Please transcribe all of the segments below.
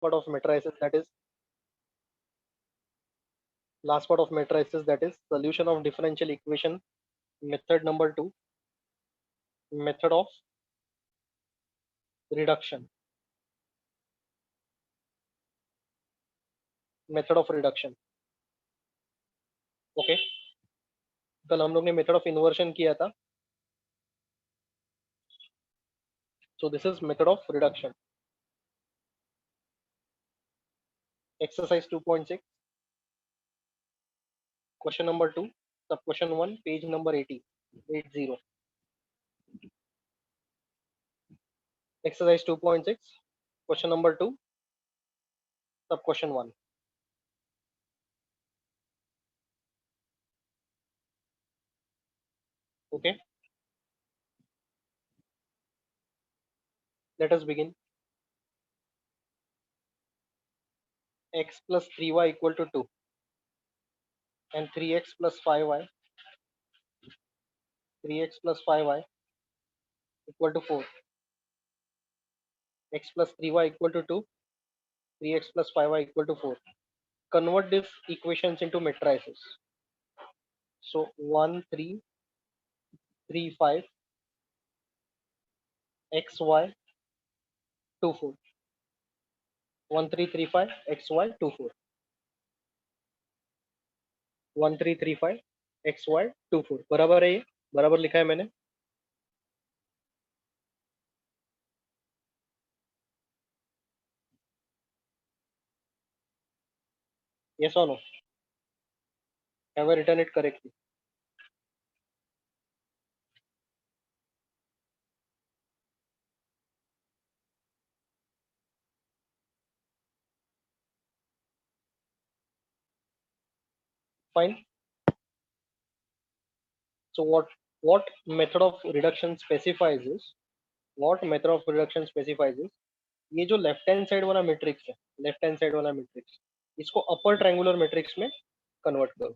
part of matrices, that is solution of differential equation. Method number 2, method of reduction. Method of reduction. Okay, कल हम लोग ने method of inversion किया था. सो this is method of reduction. Exercise 2.6, question number 2, सब question 1, page number 80. Exercise 2.6, question number 2, सब question 1. Okay, let us begin. x plus 3y equal to 2 and 3x plus 5y equal to 4. X plus 3y equal to 2, 3x plus 5y equal to 4. Convert these equations into matrices. So 1 3 3 5 xy 2 4. 1 3 3 5 xy 2 4. 1 3 3 5 xy 2 4. बराबर है, ये बराबर लिखा है मैंने. Yes or no? Have I written it correctly? Fine. So what method of reduction specifies is, ये जो left hand side वाला मैट्रिक्स है, इसको अपर ट्रायंगुलर मैट्रिक्स में कन्वर्ट करो.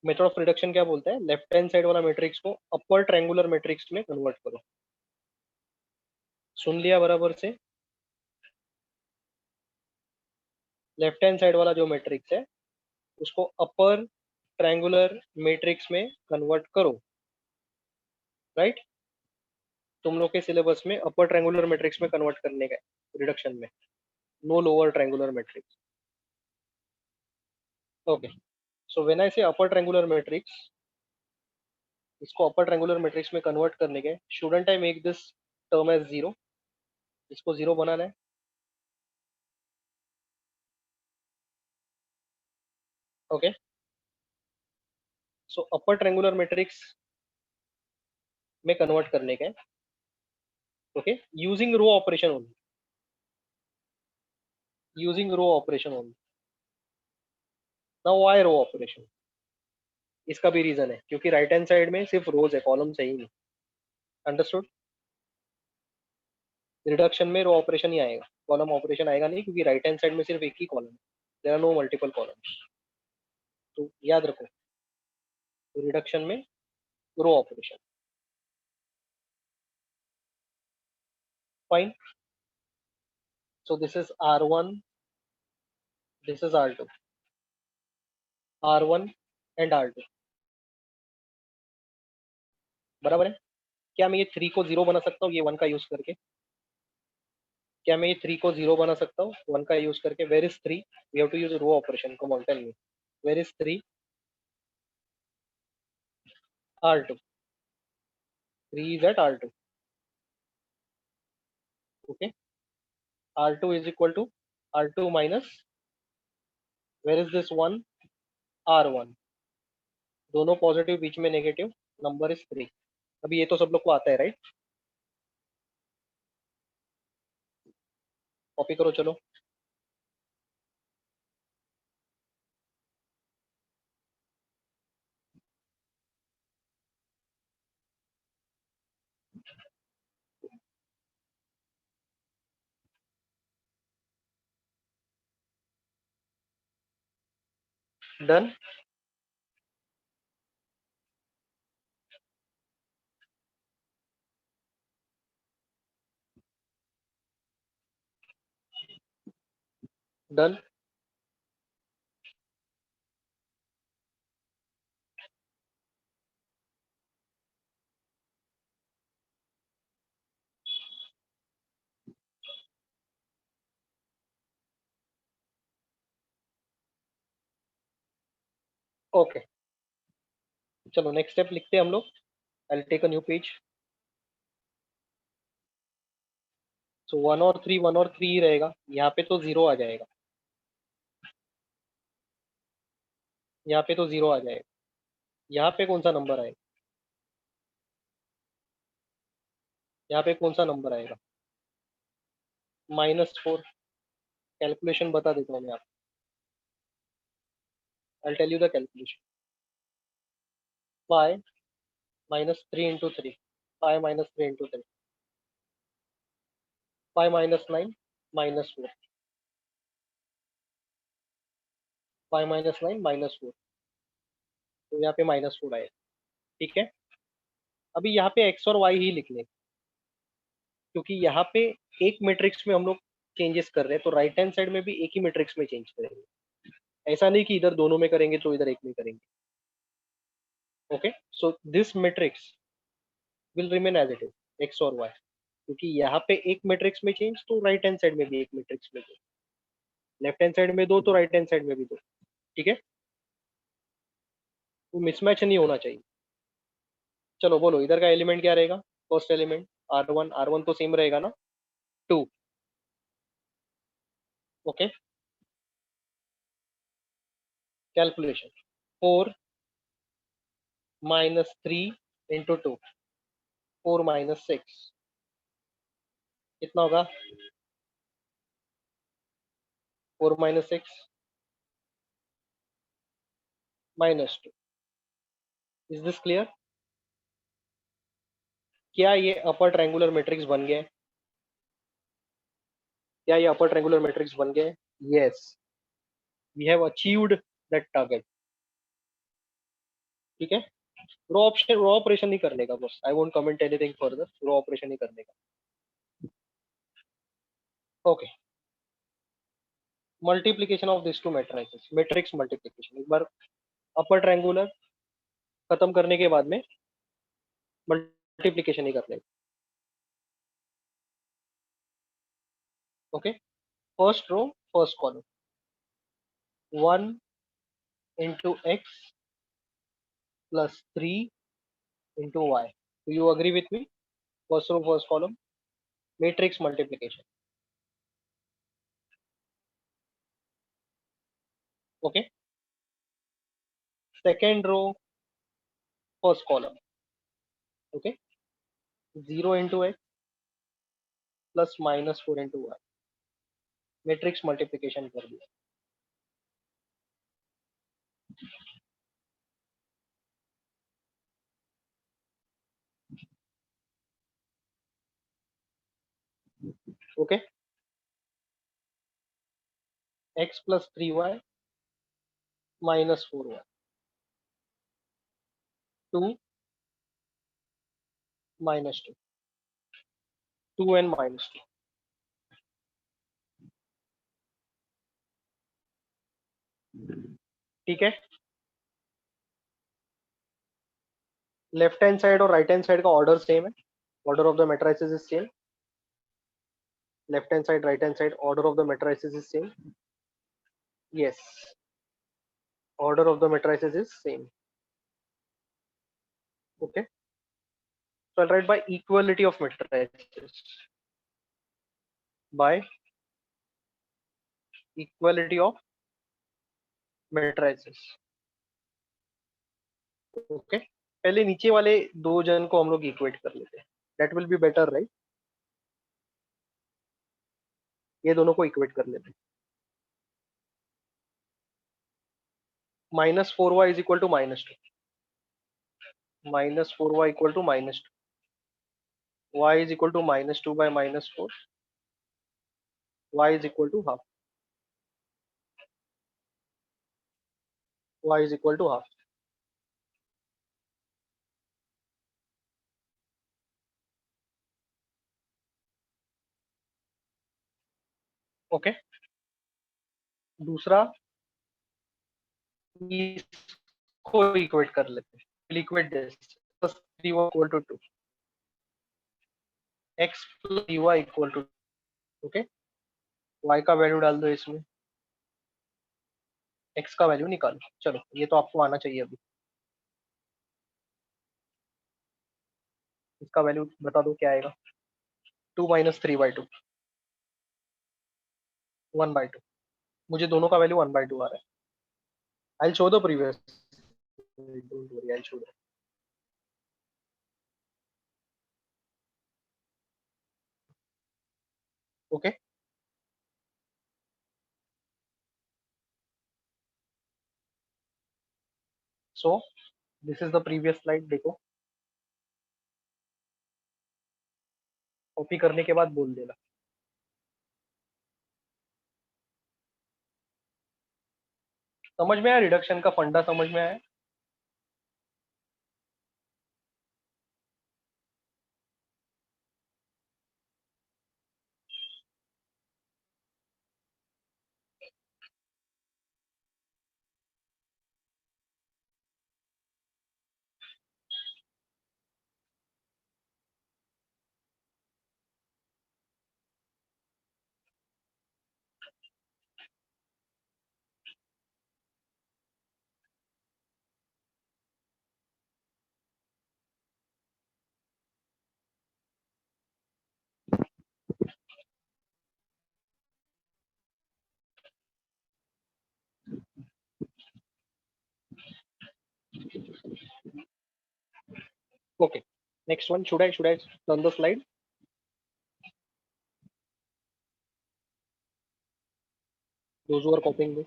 मेथड ऑफ रिडक्शन क्या बोलता है? लेफ्ट हैंड साइड वाला मैट्रिक्स को अपर ट्रायंगुलर मैट्रिक्स में कन्वर्ट करो. सुन लिया बराबर से? लेफ्ट हैंड साइड वाला जो मैट्रिक्स है उसको अपर ट्रायंगुलर मैट्रिक्स में कन्वर्ट करो. राइट? तुम लोग के सिलेबस में अपर ट्रायंगुलर मैट्रिक्स में कन्वर्ट करने का रिडक्शन में, no lower triangular matrix. Okay, so when I say upper triangular matrix, इसको अपर ट्रायंगुलर मैट्रिक्स में कन्वर्ट करने के, shouldn't I make this term as zero? इसको जीरो बनाना है. Okay, so upper triangular matrix में कन्वर्ट करने के, okay, using row operation only. Now why row operation? इसका भी रीजन है, क्योंकि राइट हैंड साइड में सिर्फ रोज है, कॉलम चाहिए नहीं. अंडरस्टूड? रिडक्शन में रो ऑपरेशन ही आएगा, कॉलम ऑपरेशन आएगा नहीं, क्योंकि राइट हैंड साइड में सिर्फ एक ही कॉलम है. There are no multiple columns. तो याद रखो, रिडक्शन में row operation. Fine. So this is R1, this is R2, R1 and R2. बराबर है? क्या मैं ये 3 को 0 बना सकता हूँ ये 1 का यूज करके? क्या मैं ये 3 को 0 बना सकता हूँ 1 का यूज करके? Where is 3? We have to use row operation. Come on, tell me, where is 3? R2. 3 is at R2. Okay, R2 is equal to R2 minus, where is this 1? R1. दोनों पॉजिटिव, बीच में negative, number is 3. अभी ये तो सब लोग को आता है, राइट? कॉपी करो चलो. डन. डन। ओके, चलो नेक्स्ट स्टेप लिखते हैं हम लोग। I take a new page. So 1 और 3 रहेगा, यहाँ पे तो जीरो आ जाएगा, यहाँ पे तो जीरो आ जाएगा। यहाँ पे कौन सा नंबर आएगा, यहाँ पे कौन सा नंबर आएगा? -4। कैलकुलेशन बता देता हूँ मैं आपको। I tell you the calculation. 5 - 3 × 3, 5 - 3 × 3, 5 - 9 -4, 5 - 9 -4, तो यहाँ पे -4 आएगा। ठीक है, अभी यहाँ पे एक्स और वाई ही लिख लें, क्योंकि यहाँ पे एक मैट्रिक्स में हम लोग चेंजेस कर रहे हैं, तो राइट हैंड साइड में भी एक ही मैट्रिक्स में चेंज करेंगे। ऐसा नहीं कि इधर दोनों में करेंगे तो इधर एक में करेंगे। Okay, so this matrix will remain as it is, x और वाई, क्योंकि यहाँ पे एक मैट्रिक्स में चेंज, तो राइट हैंड साइड में भी एक मैट्रिक्स में चेंज, लेफ्ट हैंड साइड में दो तो राइट हैंड साइड में भी दो। ठीक है, तो मिसमैच नहीं होना चाहिए। चलो बोलो, इधर का एलिमेंट क्या रहेगा? फर्स्ट एलिमेंट R1, R1 तो सेम रहेगा ना, 2। Okay, calculation. 4 - 3 × 2, 4 - 6, कितना होगा? 4 - 6 -2। Is this clear? क्या ये अपर ट्रायंगुलर मैट्रिक्स बन गया है? क्या ये अपर ट्रायंगुलर मैट्रिक्स बन गया है? Yes, we have achieved that target. ठीक है, रो ऑपरेशन नहीं करने का, बस I won't comment anything further, row operation नहीं करने का। Okay, multiplication of this two matrices, matrix multiplication. एक बार अपर ट्रायंगुलर खत्म करने के बाद में मल्टीप्लीकेशन ही कर लेंगे। Okay, first row first column, 1 × X + 3 × Y। Do you agree with me? First row first column, matrix multiplication. Okay, second row first column. Okay, 0 × X plus -4 × Y, matrix multiplication कर दिया। Okay, X + 3Y -4Y, 2 -2, 2n -2। ठीक है, left hand side और right hand side का order same है, order of the matrices is same. Left hand side right hand side order of the matrices is same. Yes, order of the matrices is same. Okay, so I'll write by equality of matrices, by equality of matrices. Okay, पहले नीचे वाले दो जन को हम लोग equate कर लेते हैं, that will be better, right? ये दोनों को इक्वेट कर लेते हैं। -4y is equal to -2, -4y equal to -2, y is equal to -2 by -4, y is equal to half, y is equal to half. Okay, दूसरा इसको इक्वेट कर लेते हैं, equate this plus 3y equal to 2, x plus 3y equal to, okay, y का value डाल दो इसमें, x का वैल्यू निकालो। चलो ये तो आपको आना चाहिए अभी। इसका वैल्यू बता दो क्या आएगा। 2 माइनस 3/2, 1/2। मुझे दोनों का वैल्यू 1/2 आ रहा है। I show the previous, don't worry, I show the, okay. So this is the previous slide, देखो। कॉपी करने के बाद बोल देना। समझ में आया? रिडक्शन का फंडा समझ में आया? Okay. Next one, should I turn the slide? Those who are copying this.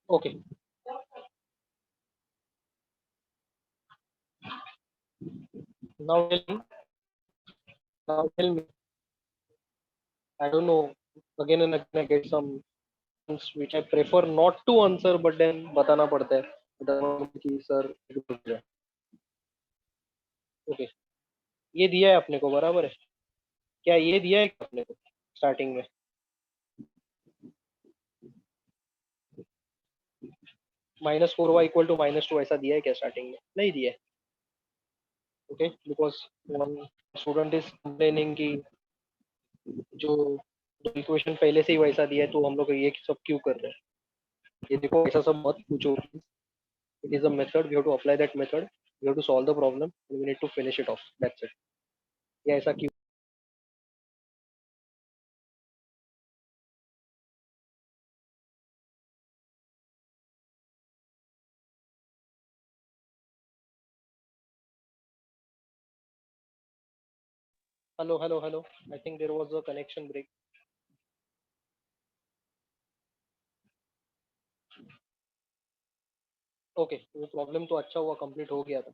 Okay. Now tell me. Now tell me. I don't know. Again and again, I get some things which I prefer not to answer, but then बताना पड़ता है। कि sir, okay, ये दिया है अपने को, बराबर है? क्या ये दिया है अपने को स्टार्टिंग में? -4y इक्वल टू -2 ऐसा दिया है क्या स्टार्टिंग में? नहीं दिया है। Okay, because one student is complaining कि जो इक्वेशन पहले से ही वैसा दिया है, तो हम लोग ये सब क्यों कर रहे हैं? ये देखो, ऐसा सब मत पूछो। It is a method. We have to apply that method. We have to solve the problem. And we need to finish it off. That's it. ये ऐसा क्यों? Hello, hello, hello. I think there was a connection break. Okay, वो problem तो अच्छा हुआ, complete हो गया था।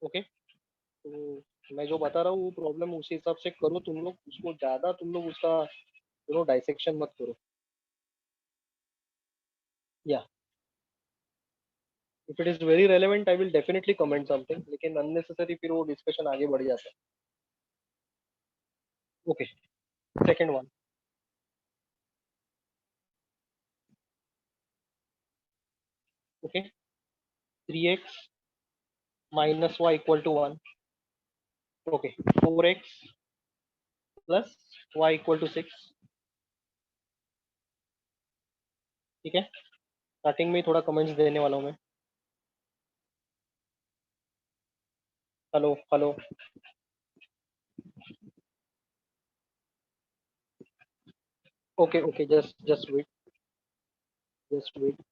ओके, तो मैं जो बता रहा हूँ वो प्रॉब्लम उसी हिसाब से करो तुम लोग, उसको ज्यादा तुम लोग उसका डाइसेक्शन मत करो। या if it is very relevant I will definitely comment something, लेकिन अननेसेसरी फिर वो डिस्कशन आगे बढ़ जाता है। Okay, second one. Okay, 3x minus y equal to 1। ओके, 4x plus y equal to 6। ठीक है, स्टार्टिंग में ही थोड़ा कमेंट्स देने वाला हूँ मैं। Hello, hello. Okay, okay, just wait, just wait.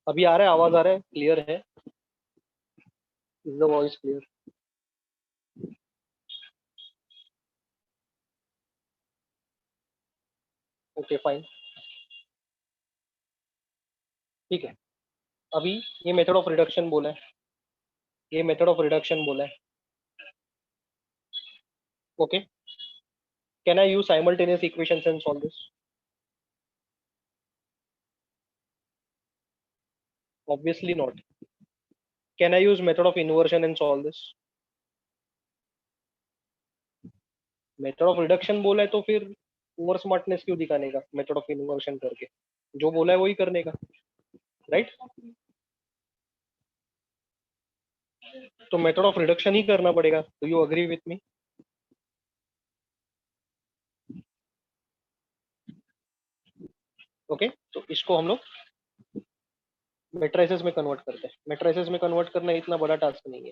अभी आ रहा है, आवाज आ रहा है, क्लियर है? Is the voice clear? Okay, fine, ठीक है। अभी ये मेथड ऑफ रिडक्शन बोला है, ये मेथड ऑफ रिडक्शन बोला है। Okay, Can I use simultaneous equations and solve this? Obviously not. Can I use method of inversion and solve this? Method of reduction बोला है तो फिर ओवर स्मार्टनेस क्यों दिखाने का मेथड ऑफ इन्वर्शन करके? जो बोला है वही करने का, राइट? तो मेथड ऑफ रिडक्शन ही करना पड़ेगा. Do you agree with me? Okay, तो इसको हम लोग मैट्रिसेस में कन्वर्ट करते हैं. मैट्रिसेस में कन्वर्ट करना इतना बड़ा टास्क नहीं है.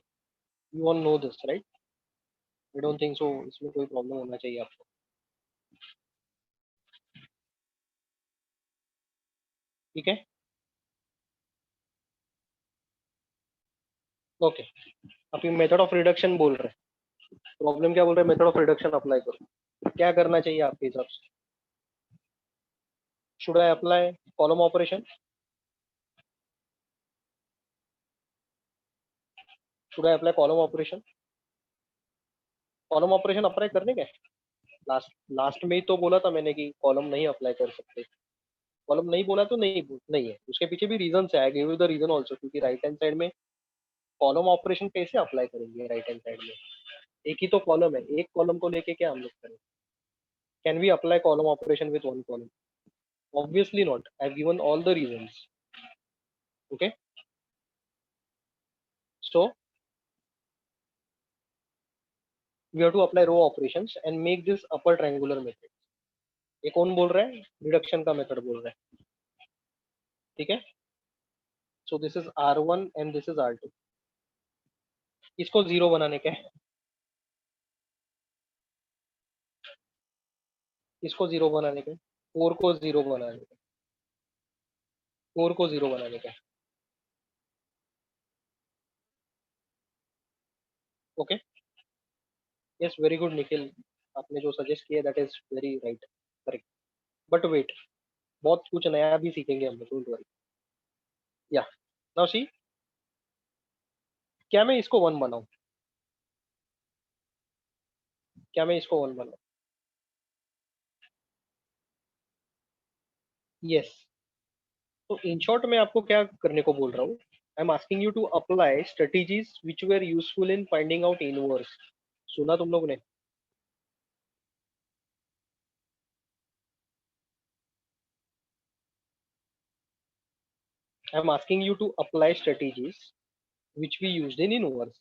You all know this, right? I don't think सो इसमें कोई प्रॉब्लम होना चाहिए आपको. ठीक है, ओके. अभी मेथड ऑफ रिडक्शन बोल रहे हैं. प्रॉब्लम क्या बोल रहे हैं? मेथड ऑफ रिडक्शन अप्लाई करो. क्या करना चाहिए आपके हिसाब से? Should I apply column operation? Should I apply column operation? Column operation apply करने का? लास्ट लास्ट में ही तो बोला था मैंने कि कॉलम नहीं अप्लाई कर सकते. कॉलम नहीं बोला तो नहीं है. उसके पीछे भी रीजन है. I give you the reason also. क्योंकि राइट हैंड साइड में कॉलम ऑपरेशन कैसे अप्लाई करेंगे? राइट हैंड साइड में एक ही तो कॉलम है. एक कॉलम को लेके क्या हम लोग करें? Can we apply column operation with one column? Obviously not. I have given all the reasons. Okay, so we have to apply row operations and make this upper triangular method. ये कौन बोल रहा है? रिडक्शन का method बोल रहा है. ठीक है, सो this is R1 and this is R2. इसको जीरो बनाने का है. इसको जीरो बनाने का है. 4 को जीरो बनाने का है. 4 को जीरो बनाने का है. Okay, yes, very good Nikhil. आपने जो सजेस्ट किया that is very right, correct. But wait, बहुत कुछ नया भी सीखेंगे हम लोग. Don't worry. या नाउ सी, क्या मैं इसको वन बनाऊं? क्या मैं इसको वन बनाऊं? यस. तो इन शॉर्ट मैं आपको क्या करने को बोल रहा हूँ? I am asking you to apply strategies which were useful in finding out inverse. सुना तुम लोग ने? I am asking you to apply strategies which we used in inverse.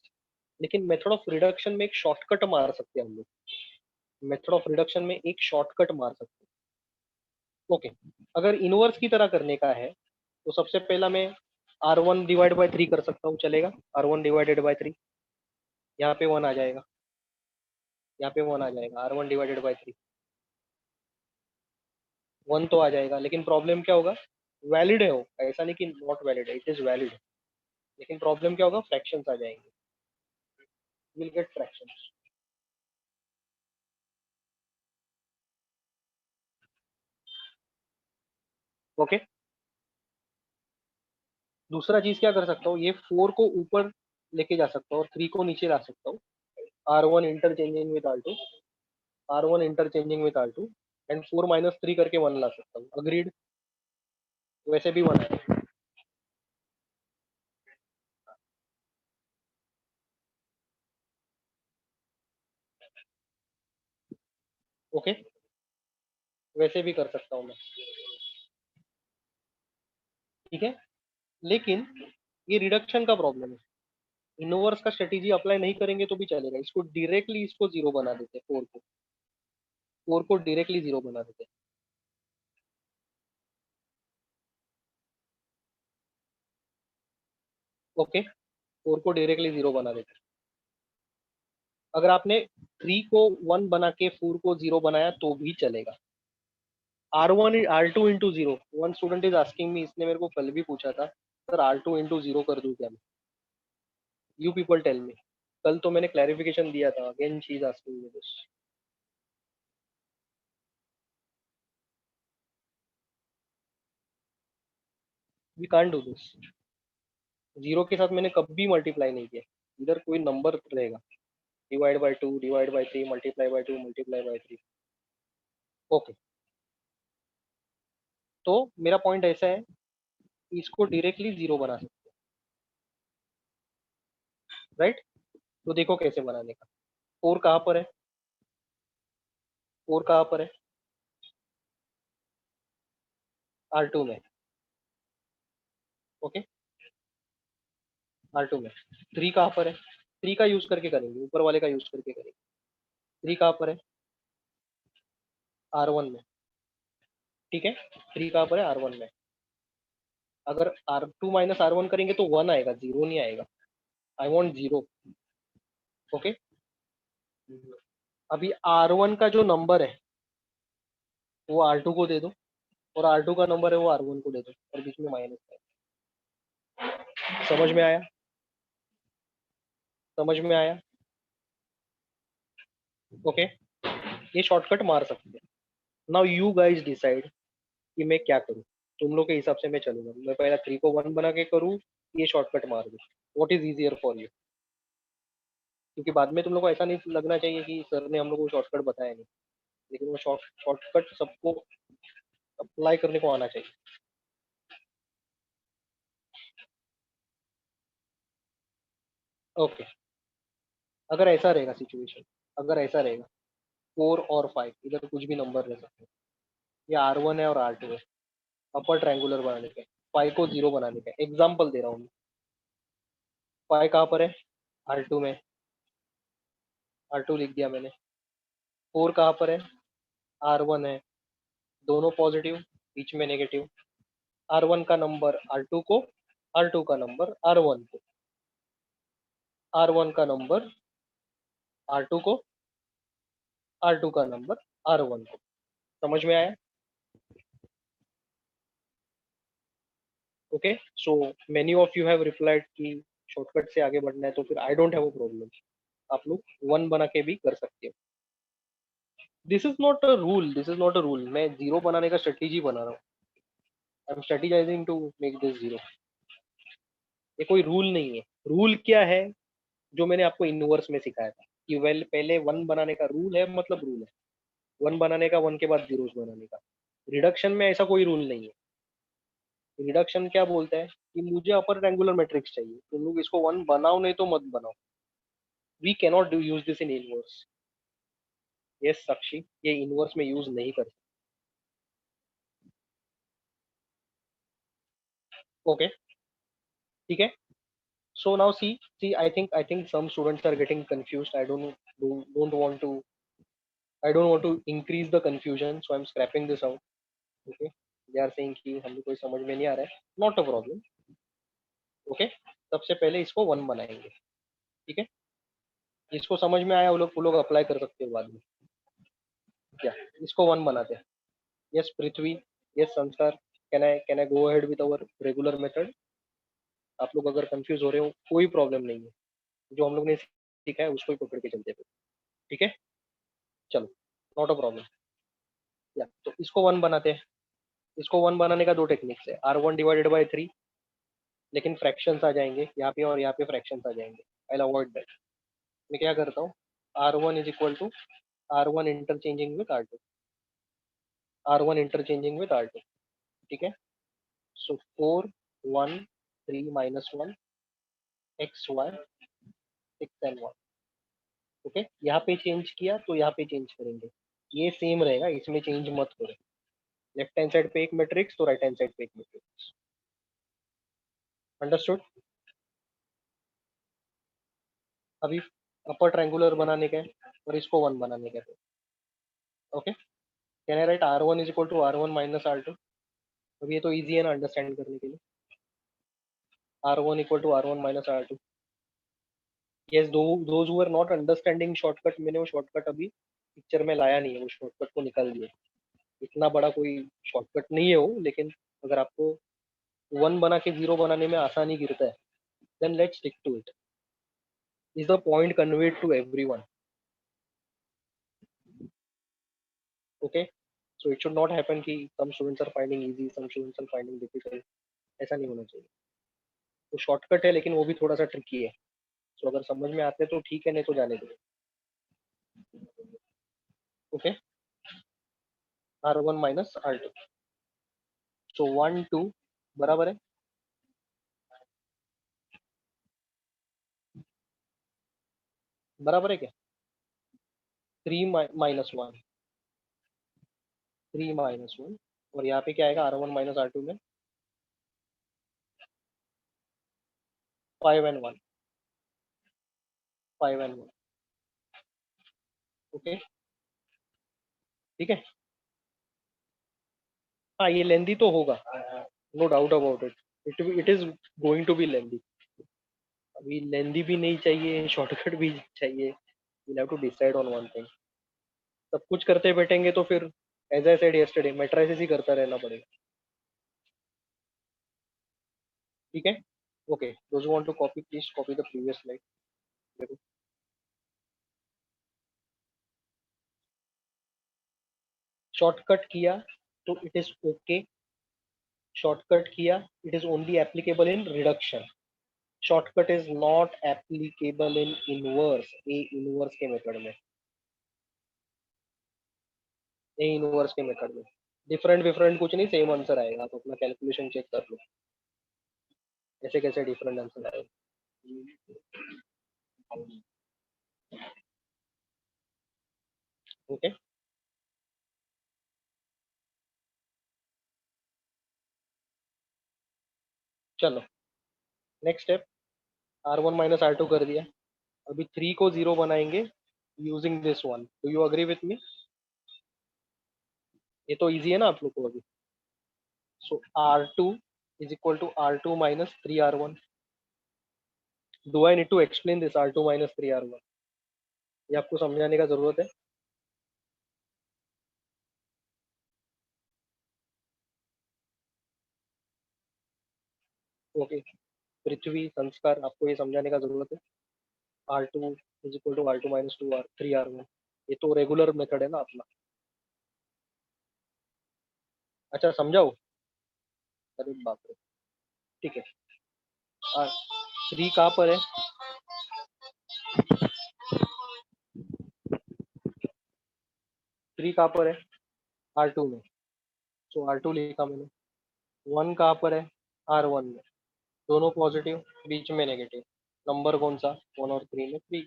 लेकिन मेथड ऑफ रिडक्शन में एक शॉर्टकट मार सकते हैं हम लोग. मेथड ऑफ रिडक्शन में एक शॉर्टकट मार सकते हैं. ओके, अगर इनवर्स की तरह करने का है तो सबसे पहला मैं R1 डिवाइड बाई 3 कर सकता हूँ. चलेगा? R1 divided by 3. यहाँ पे 1 आ जाएगा. यहाँ पे 1 आ जाएगा. R1 डिवाइडेड बाई 3 1 तो आ जाएगा. लेकिन प्रॉब्लम क्या होगा? वैलिड है वो, ऐसा नहीं कि नॉट वैलिड है. It is valid. लेकिन प्रॉब्लम क्या होगा? फ्रैक्शंस आ जाएंगे. Will get fractions. ओके, दूसरा चीज क्या कर सकता हूँ? ये 4 को ऊपर लेके जा सकता हूँ और 3 को नीचे ला सकता हूँ. R1 interchanging with R2. R1 interchanging with R2 and 4 minus 3 करके 1 ला सकता हूँ. अग्रीड? वैसे भी 1 है. ओके, वैसे भी कर सकता हूँ मैं. ठीक है, लेकिन ये रिडक्शन का प्रॉब्लम है. इनवर्स का स्ट्रेटेजी अप्लाई नहीं करेंगे तो भी चलेगा. इसको डायरेक्टली इसको जीरो बना देते हैं. 4 को डायरेक्टली जीरो बना देते हैं. ओके, 4 को डायरेक्टली जीरो बना देते हैं. अगर आपने 3 को 1 बना के 4 को जीरो बनाया तो भी चलेगा. R1 R2 into zero. One student is asking मी, इसने मेरे को कल भी पूछा था, सर R2 इंटू जीरो कर दूं क्या मैं? You people tell me. कल तो मैंने क्लैरिफिकेशन दिया था. Again she is asking me this. We can't do this. Zero के साथ मैंने कभी मल्टीप्लाई नहीं किया. इधर कोई नंबर रहेगा. Divide by 2, divide by 3, multiply by 2, multiply by 3. Okay, तो मेरा पॉइंट ऐसा है कि इसको डायरेक्टली जीरो बना सकते हैं, राइट? तो देखो कैसे बनाने का। फोर कहाँ पर है? फोर कहाँ पर है? R2 में। ओके, R2 में। थ्री कहाँ पर है? थ्री का यूज करके करेंगे, ऊपर वाले का यूज करके करेंगे। थ्री कहाँ पर है? R1 में। ठीक है, थ्री कहाँ पर है? R1 में। अगर R2 माइनस R1 करेंगे तो वन आएगा, जीरो नहीं आएगा। I want zero. ओके, अभी R1 का जो नंबर है वो R2 को दे दो, और R2 का नंबर है वो R1 को दे दो, और बीच में माइनस है। समझ में आया? समझ में आया? ओके, ये शॉर्टकट मार सकते हैं। नाउ यू गाइज डिसाइड कि मैं क्या करूँ। तुम लोग के हिसाब से मैं चलूंगा, मैं पहला थ्री को वन बना के करूँ, ये शॉर्टकट मार दूँ। What is easier for you? क्योंकि बाद में तुम लोग को ऐसा नहीं लगना चाहिए कि सर ने हम लोग को शॉर्टकट बताया नहीं, लेकिन वो शॉर्टकट सबको अप्लाई करने को आना चाहिए। ओके, अगर ऐसा रहेगा सिचुएशन, अगर ऐसा रहेगा, फोर और फाइव इधर कुछ भी नंबर ले सकते हैं, ये R1 है और R2 है, अपर ट्रायंगुलर बनाने का, फाइव को जीरो बनाने का एग्जाम्पल दे रहा हूँ मैं। फाइव कहाँ पर है? R2 में। R2 लिख दिया मैंने। फोर कहाँ पर है? R1 है। दोनों पॉजिटिव, बीच में नेगेटिव। R1 का नंबर R2 को, R2 का नंबर R1 को, R1 का नंबर R2 को, R2 का नंबर R1 को। समझ में आया? Okay, so many of you have replied कि शॉर्टकट से आगे बढ़ना है, तो फिर I don't have a problem. आप लोग वन बना के भी कर सकते हो। This is not a rule, this is not a rule. मैं जीरो बनाने का स्ट्रेटेजी बना रहा हूँ। I am strategizing to make this zero. ये कोई रूल नहीं है। रूल क्या है? जो मैंने आपको इनवर्स में सिखाया था कि वेल पहले वन बनाने का रूल है, मतलब रूल है वन बनाने का, वन के बाद जीरोस बनाने का। रिडक्शन में ऐसा कोई रूल नहीं है। रिडक्शन क्या बोलता है कि मुझे अपर ट्रायंगुलर मैट्रिक्स चाहिए, तुम लोग इसको वन बनाओ, नहीं तो मत बनाओ। We cannot do use this in inverse. Yes Sakshi, ये इनवर्स में यूज नहीं कर सकते। ओके, ठीक है। So now see, I think some students are getting confused. Don't want to, I don't want to increase the confusion, so I'm scrapping this out. Okay, they are saying कि हमें कोई समझ में नहीं आ रहा है, not a problem. Okay, सबसे पहले इसको वन बनाएंगे, ठीक है? इसको समझ में आया, वो लोग अप्लाई कर सकते हो बाद में। क्या, इसको वन बनाते हैं? यस पृथ्वी, यस संस्कार, can I go ahead with our regular method? आप लोग अगर कंफ्यूज हो रहे हो, कोई प्रॉब्लम नहीं है, जो हम लोग ने सीखा है उसको ही पकड़ के चलते हैं। ठीक है, चलो, नॉट अ प्रॉब्लम। या तो इसको वन बनाते हैं। इसको वन बनाने का दो टेक्निक्स है, R1 डिवाइडेड बाई थ्री, लेकिन फ्रैक्शंस आ जाएंगे यहाँ पे, और यहाँ पे फ्रैक्शंस आ जाएंगे। I avoid that. मैं क्या करता हूँ, R1 is equal to R1 interchanging with R2, R1 interchanging with R2। ठीक है, so four, one, three minus one, x y, six and one. Okay, यहाँ पे चेंज किया तो यहाँ पे चेंज करेंगे, ये सेम रहेगा, इसमें चेंज मत करो। लेफ्ट हैंड साइड पे एक मैट्रिक्स तो राइट हैंड साइड पे एक मैट्रिक्स। अंडरस्टूड? अभी अपर ट्रायंगुलर बनाने का है और इसको वन बनाने का है। Okay, can I write R1 is equal to R1 minus R2? अब ये तो इजी है ना अंडरस्टैंड करने के लिए। R1 equal to R1 minus R2। Yes, those who are not understanding shortcut, मैंने वो शॉर्टकट अभी पिक्चर में लाया नहीं है, वो शॉर्टकट को निकाल दिया। इतना बड़ा कोई शॉर्टकट नहीं है वो, लेकिन अगर आपको वन बना के जीरो बनाने में आसानी गिरता है, then let's stick to it. Is the point conveyed to everyone? Okay, so it should not happen कि some students are finding easy, some students are finding difficult. ऐसा नहीं होना चाहिए। तो शॉर्टकट है, लेकिन वो भी थोड़ा सा ट्रिकी है। तो अगर समझ में आते तो ठीक है, नहीं तो जाने दो। ओके, R1 माइनस R2, सो 1 2 बराबर है, बराबर है क्या? 3 माइनस 1, 3 माइनस 1, और यहाँ पे क्या आएगा R1 माइनस R2 में 5 and 1, 5 and 1, ओके, ठीक है। हाँ ये लेंदी तो होगा, no doubt about it, it is going to be lengthy. अभी लेंदी भी नहीं चाहिए, शॉर्टकट भी चाहिए, you have to decide on one thing. सब कुछ करते बैठेंगे तो फिर as I said yesterday matrices ही करता रहना पड़ेगा, ठीक है। Okay, those want to copy please copy the previous slide. Shortcut किया तो इट इज ओके, शॉर्टकट किया it is only applicable in reduction, shortcut is not applicable in inverse, A inverse के मेथड में, ए इनवर्स के method में different different कुछ नहीं, same answer आएगा, आप अपना कैलकुलेशन चेक कर लो, ऐसे कैसे डिफरेंट आंसर आएगा। ओके, चलो next step, R1 minus R2 कर दिया, अभी 3 को 0 बनाएंगे using this one, do you agree with me? ये तो इजी है ना आप लोग को अभी। So R2 is equal to R2 minus 3R1, do I need to explain this R2 minus 3R1, ये आपको समझाने का जरूरत है? ओके, पृथ्वी संस्कार, आपको ये समझाने का जरूरत है? R2 is equal to R2 minus 3R1, ये तो रेगुलर मेथड है ना अपना। अच्छा समझाओ, अरे बाप रे, ठीक है। 3 कहाँ पर है? 3 कहाँ पर है? R2 में, सो R2 लिखा मैंने। 1 कहाँ पर है? R1 में, दोनों पॉजिटिव, बीच में नेगेटिव, नंबर कौन सा? 1 और 3 में 3,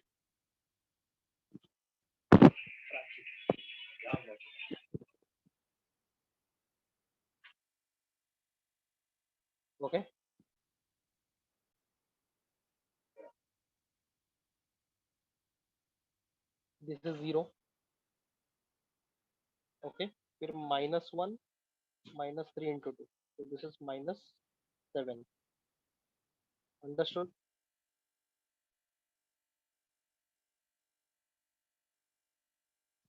ओके, दिस इज 0, ओके, फिर -1 -3 into 2, so this is -7, understood?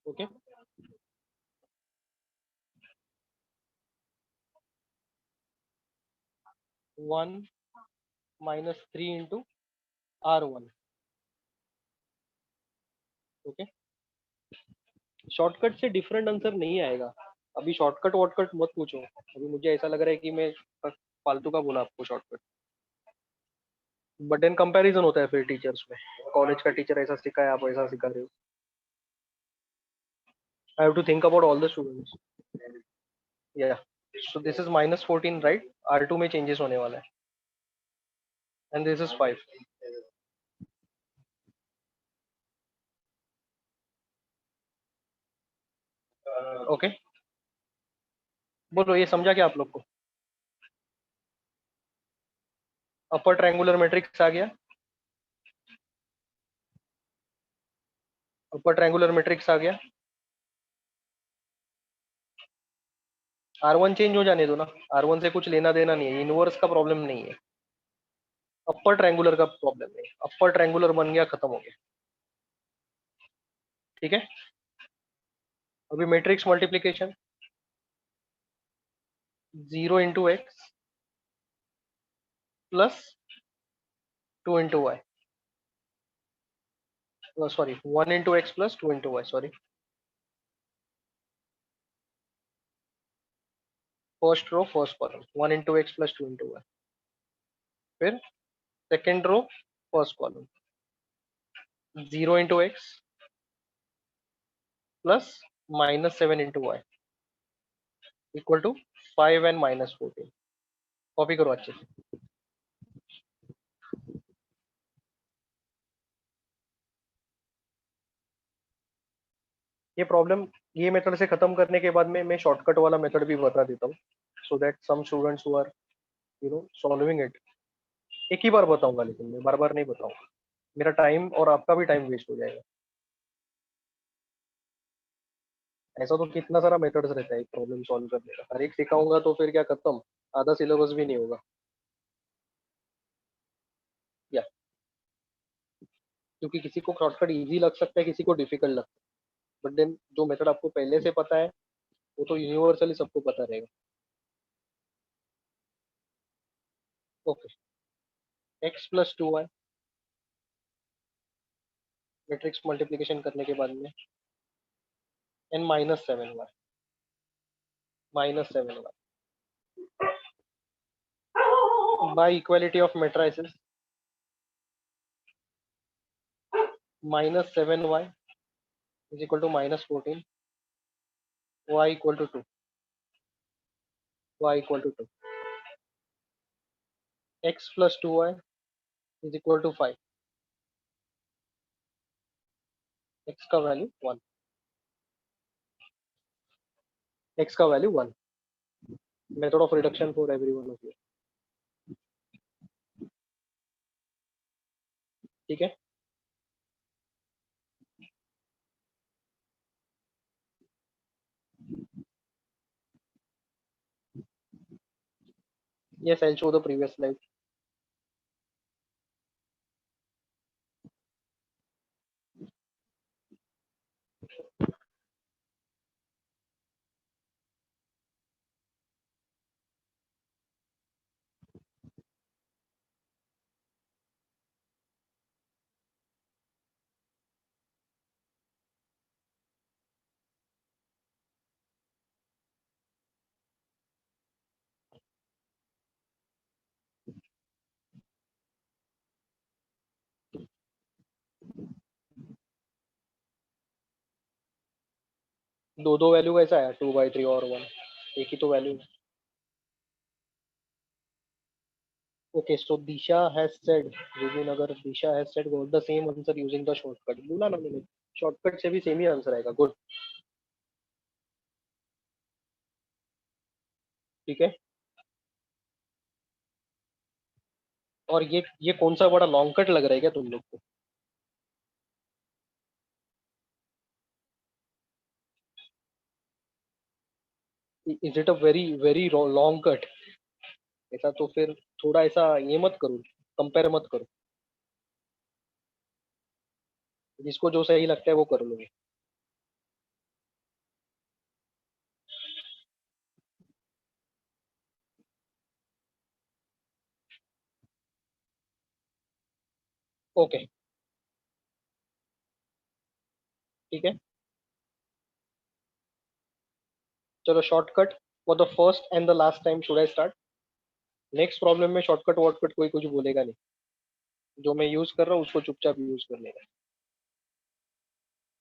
Okay, 1 -3 into R1, okay. Shortcut से डिफरेंट आंसर नहीं आएगा, अभी शॉर्टकट वॉर्टकट मत पूछो, अभी मुझे ऐसा लग रहा है कि मैं फालतू का बोला आपको शॉर्टकट, बट देन कंपैरिजन होता है फिर टीचर्स में, कॉलेज का टीचर ऐसा सिखाया, आप ऐसा सिखा रहे हो, I have to think about all the students, या, so this is -14 right, R2 में चेंजेस होने वाला है, एंड दिस इज 5, ओके। बोलो ये समझा क्या आप लोग को? अपर ट्रायंगुलर मैट्रिक्स आ गया, अपर ट्रायंगुलर मैट्रिक्स आ गया, R1 चेंज हो जाने दो ना, R1 से कुछ लेना देना नहीं है, इनवर्स का प्रॉब्लम नहीं है, अपर ट्रायंगुलर का प्रॉब्लम नहीं, अपर ट्रायंगुलर बन गया, खत्म हो गया, ठीक है। अभी matrix multiplication, 0 into X plus 2 into Y, sorry 1 into X plus 2 into Y, sorry, first row first column 1 into X plus 2 into Y, फिर second row first column 0 into X plus -7 into Y, equal to 5n minus 14। Copy करो अच्छे से। ये problem, ये method से खत्म करने के बाद में मैं शॉर्टकट वाला मेथड भी बता देता हूँ, so that some students who are solving it, एक ही बार बताऊंगा लेकिन मैं बार बार नहीं बताऊंगा, मेरा टाइम और आपका भी टाइम वेस्ट हो जाएगा। ऐसा तो कितना सारा मेथड्स रहता है एक प्रॉब्लम सॉल्व करने का, हर एक सिखाऊंगा तो फिर क्या खत्म, आधा सिलेबस भी नहीं होगा। या क्योंकि किसी को शॉर्टकट इजी लग सकता है, किसी को डिफिकल्ट लगता है, बट देन जो मेथड आपको पहले से पता है वो तो यूनिवर्सली सबको पता रहेगा। Okay, x plus two y, matrix multiplication करने के बाद में and minus seven y, minus seven y by equality of matrices, minus seven y is equal to minus fourteen, y equal to two, y equal to two, x plus two y is equal to five, x का value one, x का value one, method of reduction for every one of you. ठीक है, yes, I'll show the previous slide. दो दो value कैसा है, two by three और one, एक ही तो वैल्यू है। Okay, so Disha has said, विभिन्न अगर Disha has said got the same answer using the shortcut, बोला ना मैंने, शॉर्टकट से भी सेम ही आंसर आएगा, गुड। ठीक है, और ये कौन सा बड़ा लॉन्ग कट लग रहा है क्या तुम लोग को? Is it a very very long cut? ऐसा तो फिर थोड़ा ऐसा ये मत करो, कंपेयर मत करो, जिसको जो सही लगता है वो कर लो। ओके, ठीक है, चलो shortcut for the first and the last time should I start. Next problem में शॉर्टकट वॉर्टकट कोई कुछ बोलेगा नहीं, जो मैं यूज कर रहा हूँ उसको चुपचाप यूज कर लेगा।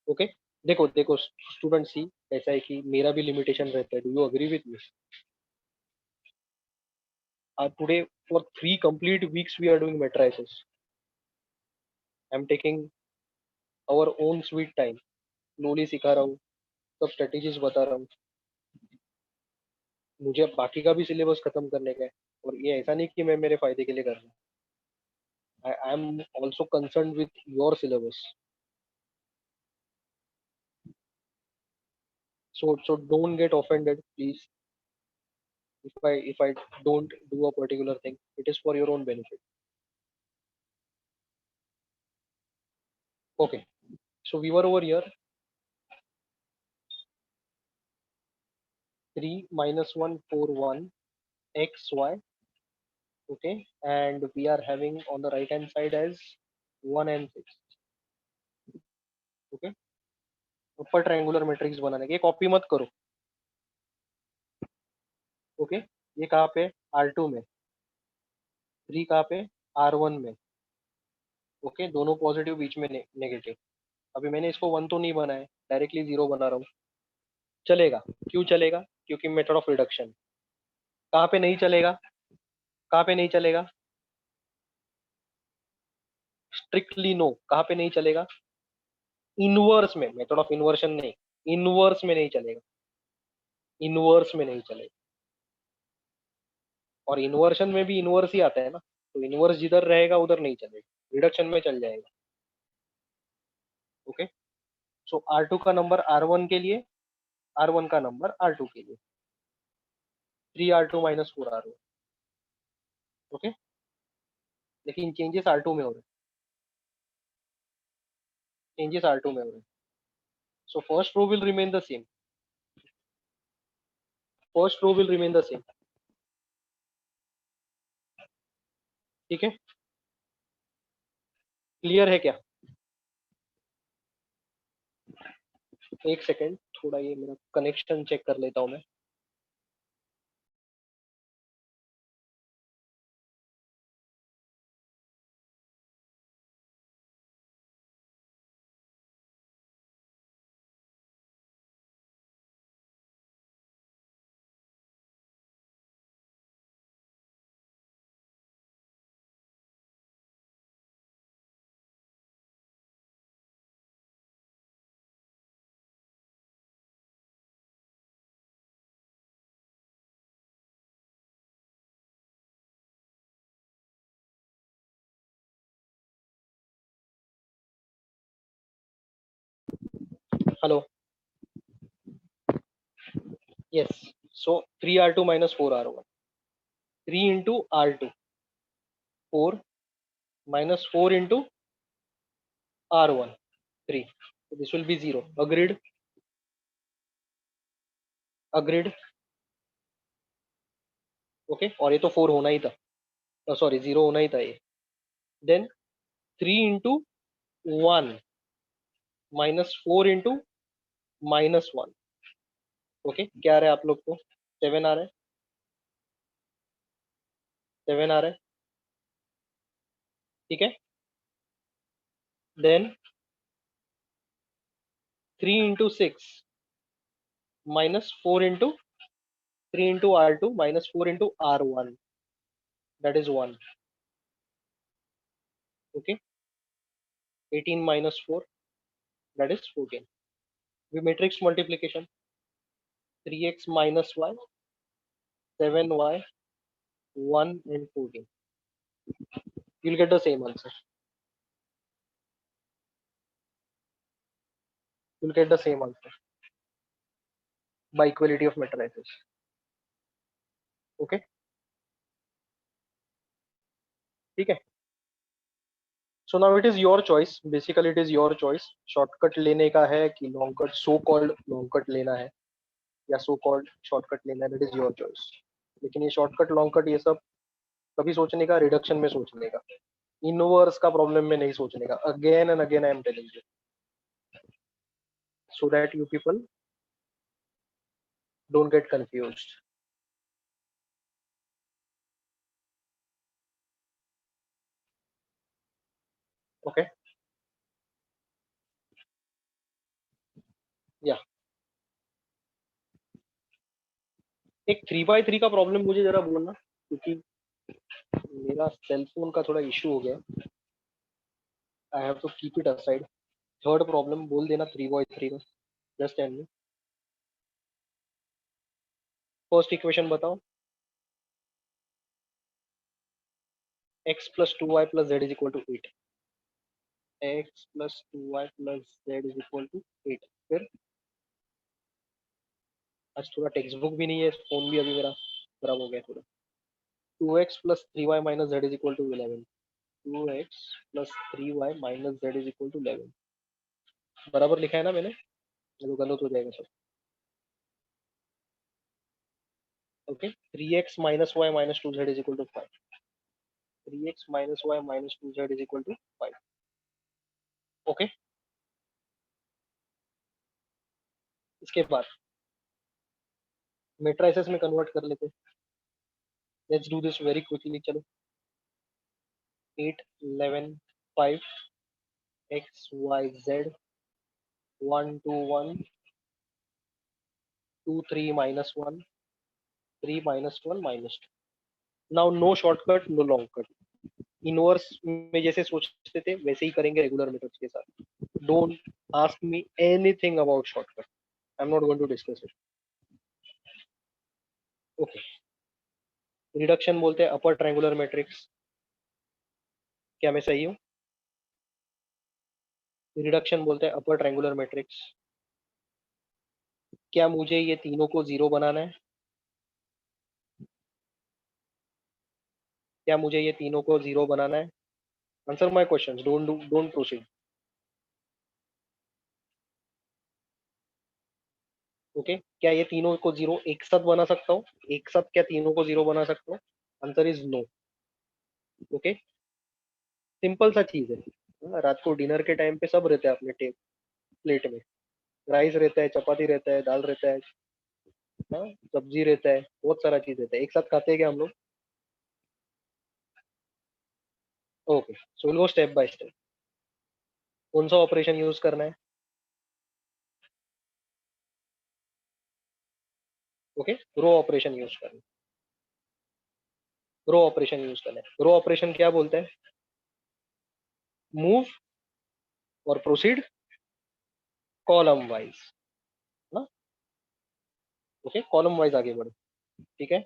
ओके, देखो देखो स्टूडेंट सी, ऐसा है कि मेरा भी लिमिटेशन रहता है, do you agree with me? Today for 3 complete weeks we are doing matrices, I am taking our own sweet time, slowly सिखा रहा हूँ, सब स्ट्रेटेजीज बता रहा हूँ, मुझे बाकी का भी सिलेबस खत्म करने का है, और ये ऐसा नहीं कि मैं मेरे फायदे के लिए कर रहा हूँ, I am also concern with your syllabus, so don't get offended please, if I don't do a particular thing, it is for your own benefit. Okay, so we were over here, 3 minus 1 4 1 x y, okay, and we are having on the right hand side as 1 and 6, okay, ऊपर triangular matrix बनाने की, copy मत करो। Okay, ये कहाँ पे, R2 में, 3 कहाँ पे, R1 में, ओके, दोनों पॉजिटिव बीच में नेगेटिव। अभी मैंने इसको 1 तो नहीं बनाया, डायरेक्टली 0 बना रहा हूँ, चलेगा? क्यों चलेगा? क्योंकि मेथड ऑफ रिडक्शन। कहाँ पे नहीं चलेगा, कहाँ पे नहीं चलेगा, स्ट्रिक्टली नो, कहाँ पे नहीं चलेगा, इनवर्स में, मेथड ऑफ इन्वर्शन नहीं, इनवर्स में नहीं चलेगा, इनवर्स में नहीं चलेगा। और इन्वर्शन में भी इनवर्स ही आता है ना, तो इनवर्स जिधर रहेगा उधर नहीं चलेगा, रिडक्शन में चल जाएगा। ओके, सो R2 का नंबर R1 के लिए, R1 का नंबर R2 के लिए, 3R2 माइनस 4R1। ओके, लेकिन चेंजेस R2 में हो रहे हैं, चेंजेस R2 में हो रहे हैं। So first row will remain the same, first row will remain the same. ठीक है, क्लियर है क्या? एक सेकेंड, थोड़ा ये मेरा कनेक्शन चेक कर लेता हूँ मैं। Hello, yes, so 3R2 minus 4R1, 3 into R2, 4 minus 4 into R1, 3. So this will be 0. Agreed? Agreed? Okay. और ये तो 4 होना ही था, सॉरी 0 होना ही था ये। Then 3 into 1 minus 4 into minus 1। Okay, क्या आ रहा है आप लोग को? 7 आ रहा है, 7 आ रहा है, ठीक है। Then 3 into 6 minus 4 into 3 into R2 minus 4 into R1, that is 1। Okay, 18 minus 4, that is 14। We matrix multiplication, 3x minus y, 7y, 1 and 14. You'll get the same answer. You'll get the same answer by equality of matrices. Okay, ठीक है। So now it is your choice. Basically it is your choice. Shortcut लेने का है कि long cut, so called long cut लेना है या so called shortcut लेना है, that is your choice. लेकिन ये shortcut long cut ये सब कभी सोचने का रिडक्शन में सोचने का, इनवर्स का प्रॉब्लम में नहीं सोचने का। Again and again I am telling you, so that you people don't get confused. Okay, yeah. एक 3x3 का प्रॉब्लम मुझे जरा बोलना, क्योंकि मेरा सेल फोन का थोड़ा इशू हो गया, I have to keep it aside. Third problem बोल देना 3x3 का, just tell me. First equation बताओ, x plus 2y plus z is equal to 8, x plus 2y plus z is equal to 8। फिर आज थोड़ा text book भी नहीं है, फोन भी अभी मेरा खराब हो गया थोड़ा। 2x plus 3y minus z is equal to 11, 2x plus 3y minus z is equal to 11। बराबर लिखा है ना मैंने? तो गलत हो जाएगा सब। Okay, 3x minus y minus 2z is equal to 5, 3x minus y minus 2z is equal to 5। Okay, इसके बाद मेट्राइसेस में कन्वर्ट कर लेते हैं। Let's do this very quickly, चलो। 8 11 5 x y z 1 2 1 2 3 minus 1 3 minus 1 minus 2. Now no shortcut no long cut, inverse में जैसे सोचते थे वैसे ही करेंगे रेगुलर मेथड्स के साथ. Don't ask me anything about shortcut, I am not going to discuss it. Okay, reduction बोलते हैं अपर ट्रायंगुलर मैट्रिक्स. क्या मैं सही हूँ? रिडक्शन बोलते हैं अपर ट्रायंगुलर मैट्रिक्स. क्या मुझे ये तीनों को जीरो बनाना है? क्या मुझे ये तीनों को जीरो बनाना है? Answer my questions, don't proceed. Okay, क्या ये तीनों को जीरो एक साथ बना सकता हूँ? एक साथ क्या तीनों को जीरो बना सकता हूँ? Answer is no. Okay, simple सा चीज है. रात को डिनर के टाइम पे सब रहता है अपने प्लेट में. राइस रहता है, चपाती रहता है, दाल रहता है, हाँ, सब्जी रहता है, बहुत सारा चीज रहता है. एक साथ खाते हैं क्या हम लोग? Okay, so will go step by step. कौन सा ऑपरेशन यूज करना है? ओके, रो ऑपरेशन यूज करना है. रो ऑपरेशन यूज करना है. रो ऑपरेशन क्या बोलते हैं? मूव और प्रोसीड कॉलम वाइज ना. ओके, कॉलम वाइज आगे बढ़ो. ठीक है,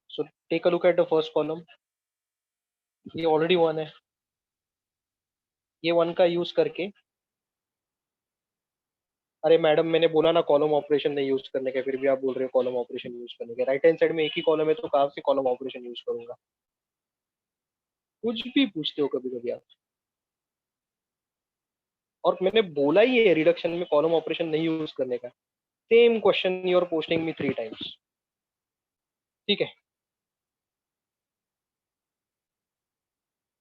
so take a look at the first column. ये ऑलरेडी वन है. ये वन का यूज करके, अरे मैडम मैंने बोला ना कॉलम ऑपरेशन नहीं यूज करने का, फिर भी आप बोल रहे हो कॉलम ऑपरेशन यूज करने के. राइट हैंड साइड में एक ही कॉलम है तो कहाँ से कॉलम ऑपरेशन यूज करूंगा? कुछ भी पूछते हो कभी कभी आप. और मैंने बोला ही है रिडक्शन में कॉलम ऑपरेशन नहीं यूज करने का. Same question you are posting me 3 times. ठीक है,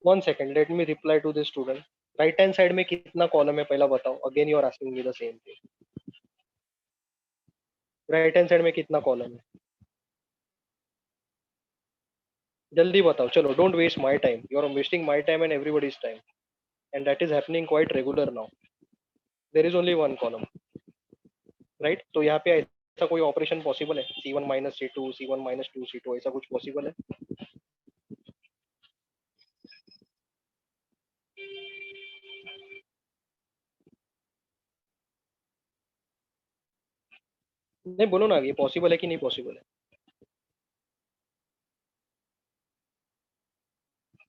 1 second, let me reply to this student. Right hand side में कितना कॉलम है पहला बताओ. Again you are asking me the same thing. Right hand side में कितना कॉलम है? जल्दी बताओ चलो. Don't waste my time, you are wasting my time and everybody's time, and that is happening quite regular now. There is only one column, right. तो यहाँ पे ऐसा कोई ऑपरेशन पॉसिबल है? C1 - C2, C1 - 2 C2, ऐसा कुछ possible है? नहीं, बोलो ना, ये पॉसिबल है कि नहीं पॉसिबल है?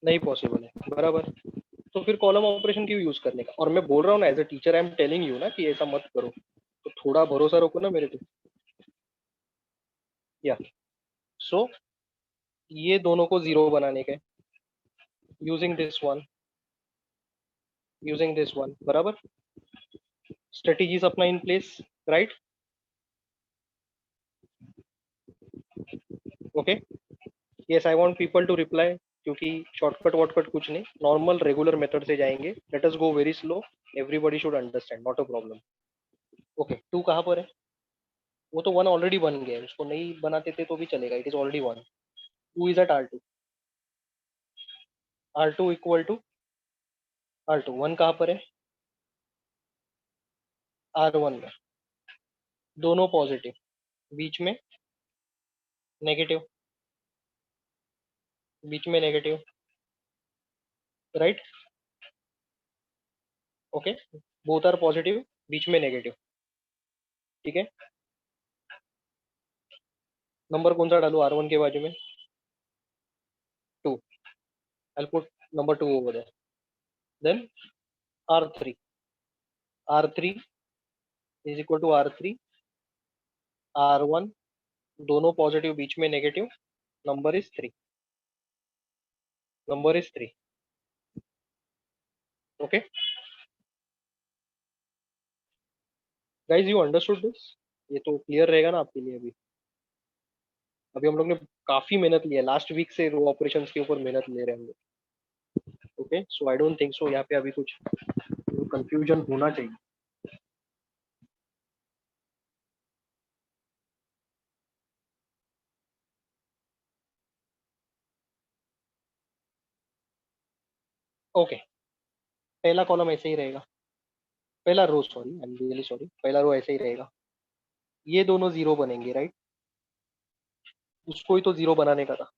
नहीं पॉसिबल है, बराबर. तो फिर कॉलम ऑपरेशन क्यों यूज करने का? और मैं बोल रहा हूँ ना as a teacher I am telling you ना कि ऐसा मत करो. तो थोड़ा भरोसा रखो ना मेरे पे. या सो ये दोनों को जीरो बनाने के, using this one, using this one, बराबर. स्ट्रेटेजीज अपना in place, right. Okay, yes I want people to reply, क्योंकि शॉर्टकट वॉटकट कुछ नहीं, नॉर्मल रेगुलर मेथड से जाएंगे. Let us go very slow. Everybody should understand, not a problem. Okay, two कहाँ पर है? वो तो वन ऑलरेडी बन गया है, उसको नहीं बनाते थे तो भी चलेगा. It is already one. Two is at R2. R2 equal to R2. One कहाँ पर है? R1 में. दोनों पॉजिटिव, बीच में नेगेटिव, बीच में negative, right. Okay, both are positive, बीच में नेगेटिव. ठीक है, नंबर कौन सा डालू R1 के बाजू में? Two. I put number two over there. Then R3. R3 is equal to R3. R1, दोनों पॉजिटिव, बीच में negative. Number is three. Number is three. Okay guys, you understood this? ये तो क्लियर रहेगा ना आपके लिए? अभी अभी हम लोग ने काफी मेहनत लिया, लास्ट वीक से रो ऑपरेशंस के ऊपर मेहनत ले रहे हैं हम लोग. Okay, so I don't think सो यहाँ पे अभी कुछ कंफ्यूजन होना चाहिए. ओके, पहला कॉलम ऐसे ही रहेगा. पहला row, sorry, I am really sorry, पहला रो ऐसे ही रहेगा. ये दोनों जीरो बनेंगे, राइट? उसको ही तो जीरो बनाने का था।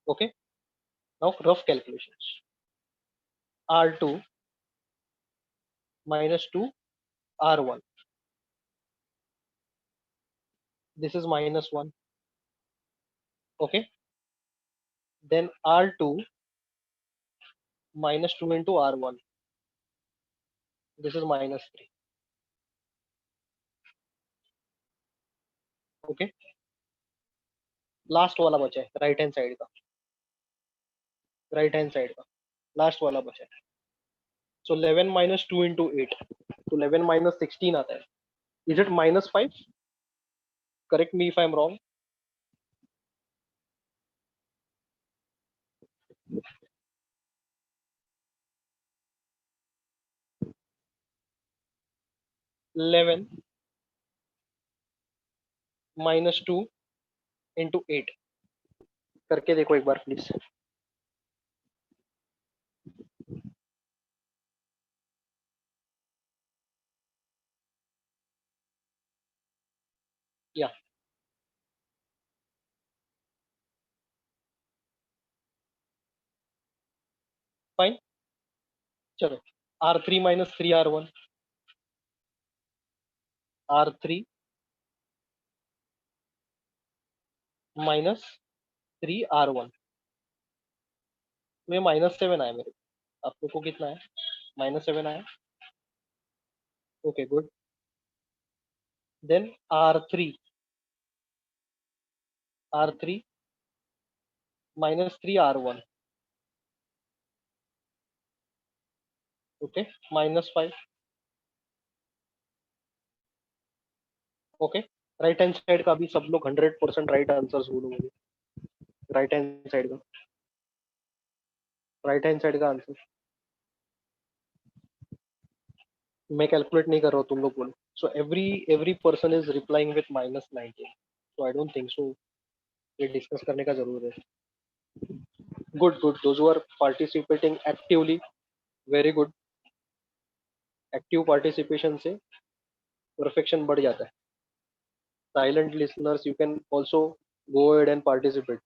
Okay, now rough calculations. R2 minus 2 R1, this is minus 1. Okay, then R2 minus 2 into R1, this is minus 3. Okay, last वाला बचा है राइट हैंड साइड का, राइट हैंड साइड का लास्ट वाला बचा है। सो 11 माइनस 2 इंटू 8, तो 11 माइनस 16 आता है। Is it minus 5? Correct me if I am wrong. 11 minus 2 into 8 करके देखो एक बार प्लीज। या फाइन, चलो। R3 minus 3 R1, R3 minus 3 R1 में माइनस 7 आया मेरे को। आप लोग को कितना है? माइनस 7 आया। Okay good. Then R3 minus 3 R1, okay, minus 5। Okay, right hand side का भी सब लोग 100% राइट आंसर्स बोलो मुझे। राइट हैंड साइड का, राइट हैंड साइड का आंसर मैं कैलकुलेट नहीं कर रहा हूँ, तुम लोग बोलो। So every person is replying with minus 19, so I don't think so ये डिस्कस करने का जरूरत है। Good good, those who are participating actively, very good. Active participation से परफेक्शन बढ़ जाता है। Silent listeners you can also go ahead and participate.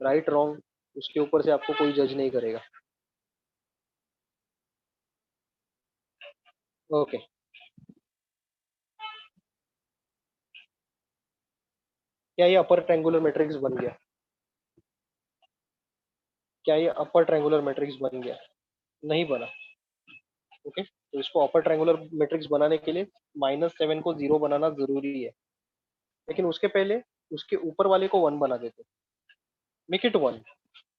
Right wrong उसके ऊपर से आपको कोई जज नहीं करेगा। ओके, क्या ये अपर ट्रायंगुलर मैट्रिक्स बन गया? क्या ये अपर ट्रायंगुलर मैट्रिक्स बन गया? नहीं बना। ओके, तो इसको अपर ट्रायंगुलर मैट्रिक्स बनाने के लिए -7 को 0 बनाना जरूरी है, लेकिन उसके पहले उसके ऊपर वाले को 1 बना देते। Make it 1,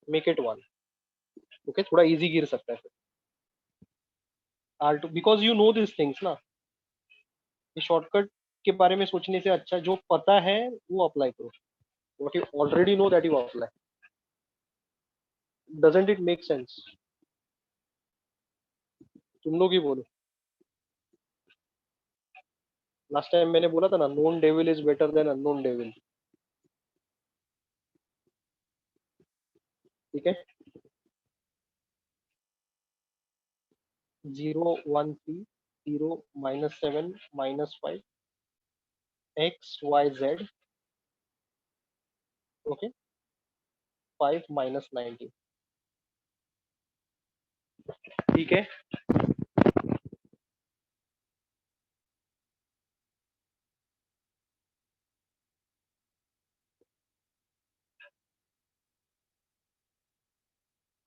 make it 1। Okay, थोड़ा इजी गिर सकता है फिर। R2 because you know this things ना, ये शॉर्टकट के बारे में सोचने से अच्छा जो पता है वो अप्लाई करो। What you already know that you apply. Doesn't it make sense? तुम लोग ही बोलो। लास्ट टाइम मैंने बोला था ना, known devil is better than unknown devil. ठीक है, 0 1 3 0 -7 -5 x y z, ओके, 5 -19। ठीक है,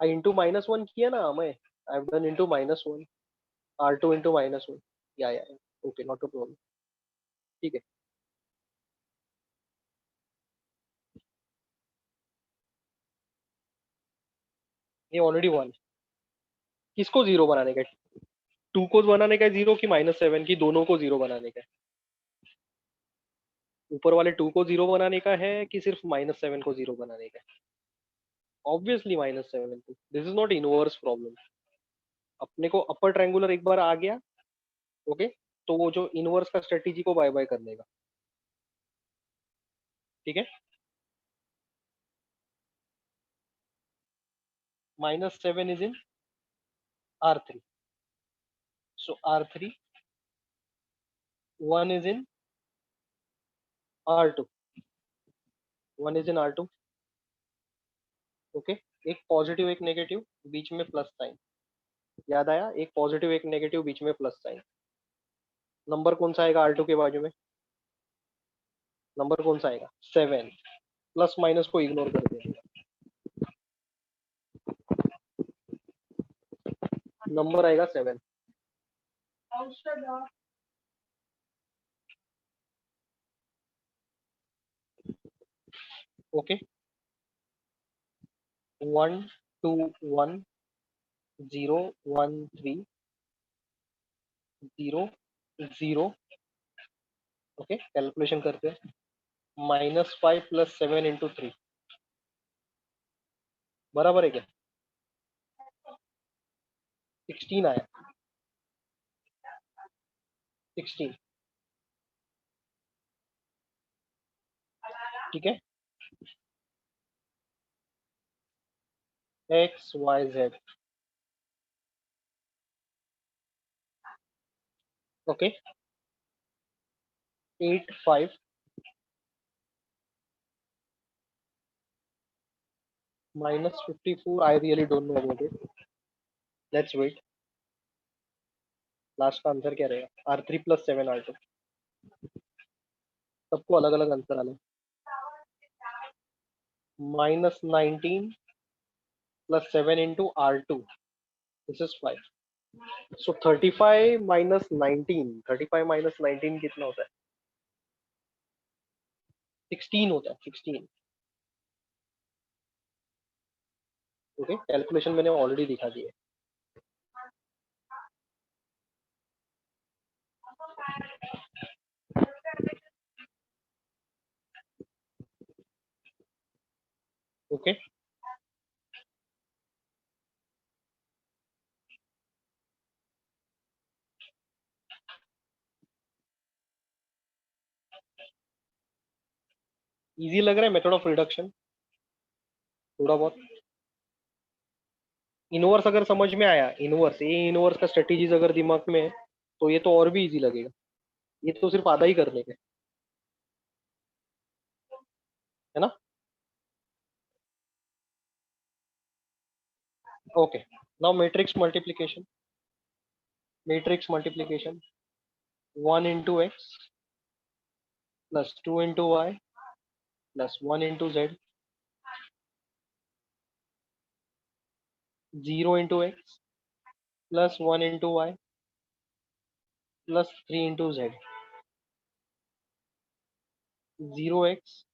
इंटू -1 किया ना मैं, I have done into -1, R2 into -1। या ओके, नॉट अ प्रॉब्लम। ठीक है, ये ऑलरेडी 1। किसको जीरो बनाने का है? 2 को बनाने का है जीरो की -7 की, दोनों को जीरो बनाने का है? ऊपर वाले 2 को जीरो बनाने का है कि सिर्फ -7 को जीरो बनाने का है? ऑब्वियसली -7 को। This is not inverse problem. अपने को अपर ट्रायंगुलर एक बार आ गया, ओके, तो वो जो इनवर्स का स्ट्रेटेजी को बाय बाय कर लेगा। ठीक है, -7 is in R3, so R3 1 is in R2, 1 is in R2. Okay, एक पॉजिटिव एक नेगेटिव, बीच में प्लस साइन। याद आया, एक पॉजिटिव एक नेगेटिव, बीच में प्लस साइन। नंबर कौन सा आएगा R2 के बाजू में? नंबर कौन सा आएगा? 7। प्लस माइनस को इग्नोर कर देंगे, नंबर आएगा 7। ओके, 1 2 1 0 1 3 0 0। ओके, कैलकुलेशन करते हैं। -5 + 7 × 3 बराबर है क्या? 16 आया, 16। ठीक है, x y z. Okay, 8 5 -54। I really don't know about it, let's wait. Last का आंसर क्या रहेगा? R3 + 7 R2। सबको अलग अलग आंसर आने। -19 + 7 × R2, दिस इज 5। सो 35 - 19, 35 - 19 कितना होता है? 16 होता है, 16। ओके, कैलकुलेशन मैंने ऑलरेडी दिखा दी है। ओके, इजी लग रहा है मेथड ऑफ रिडक्शन? थोड़ा बहुत इनवर्स अगर समझ में आया, इनवर्स, ये इनवर्स का स्ट्रेटेजीज अगर दिमाग में है, तो ये तो और भी इजी लगेगा। ये तो सिर्फ आधा ही करने के, है ना? Okay, now matrix multiplication. Matrix multiplication, 1 × x + 2 × y + 1 × z, 0 × x + 1 × y + 3 × z, 0x